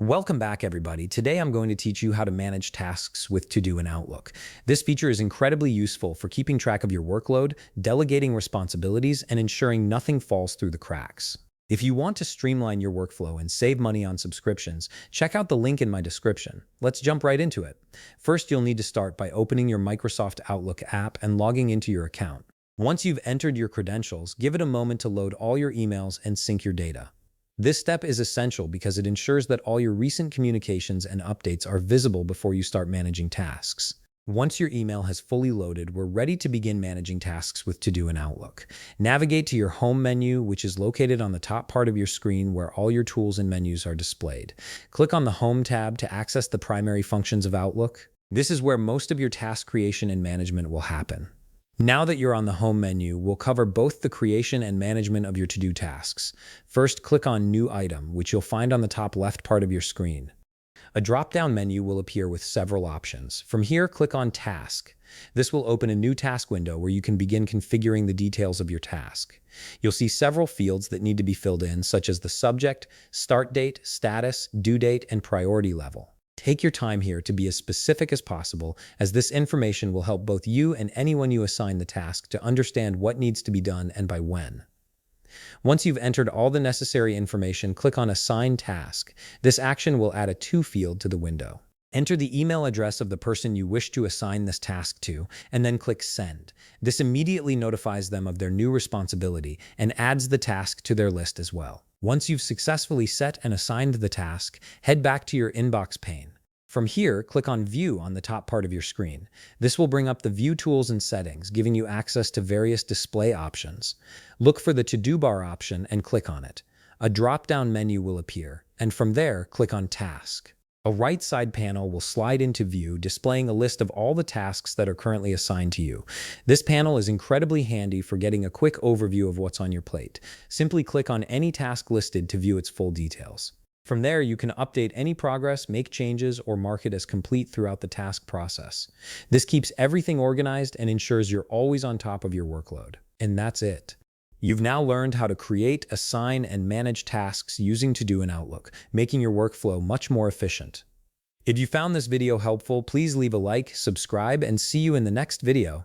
Welcome back, everybody. Today I'm going to teach you how to manage tasks with To-Do in Outlook. This feature is incredibly useful for keeping track of your workload, delegating responsibilities, and ensuring nothing falls through the cracks. If you want to streamline your workflow and save money on subscriptions, check out the link in my description. Let's jump right into it. First, you'll need to start by opening your Microsoft Outlook app and logging into your account. Once you've entered your credentials, give it a moment to load all your emails and sync your data. This step is essential because it ensures that all your recent communications and updates are visible before you start managing tasks. Once your email has fully loaded, we're ready to begin managing tasks with To-Do in Outlook. Navigate to your Home menu, which is located on the top part of your screen where all your tools and menus are displayed. Click on the Home tab to access the primary functions of Outlook. This is where most of your task creation and management will happen. Now that you're on the Home menu, we'll cover both the creation and management of your to-do tasks. First, click on New Item, which you'll find on the top left part of your screen. A drop-down menu will appear with several options. From here, click on Task. This will open a new task window where you can begin configuring the details of your task. You'll see several fields that need to be filled in, such as the subject, start date, status, due date, and priority level. Take your time here to be as specific as possible, as this information will help both you and anyone you assign the task to understand what needs to be done and by when. Once you've entered all the necessary information, click on Assign Task. This action will add a To field to the window. Enter the email address of the person you wish to assign this task to, and then click Send. This immediately notifies them of their new responsibility and adds the task to their list as well. Once you've successfully set and assigned the task, head back to your inbox pane. From here, click on View on the top part of your screen. This will bring up the View tools and settings, giving you access to various display options. Look for the To-Do bar option and click on it. A drop-down menu will appear, and from there, click on Task. A right side panel will slide into view, displaying a list of all the tasks that are currently assigned to you. This panel is incredibly handy for getting a quick overview of what's on your plate. Simply click on any task listed to view its full details. From there, you can update any progress, make changes, or mark it as complete throughout the task process. This keeps everything organized and ensures you're always on top of your workload. And that's it. You've now learned how to create, assign, and manage tasks using To-Do in Outlook, making your workflow much more efficient. If you found this video helpful, please leave a like, subscribe, and see you in the next video.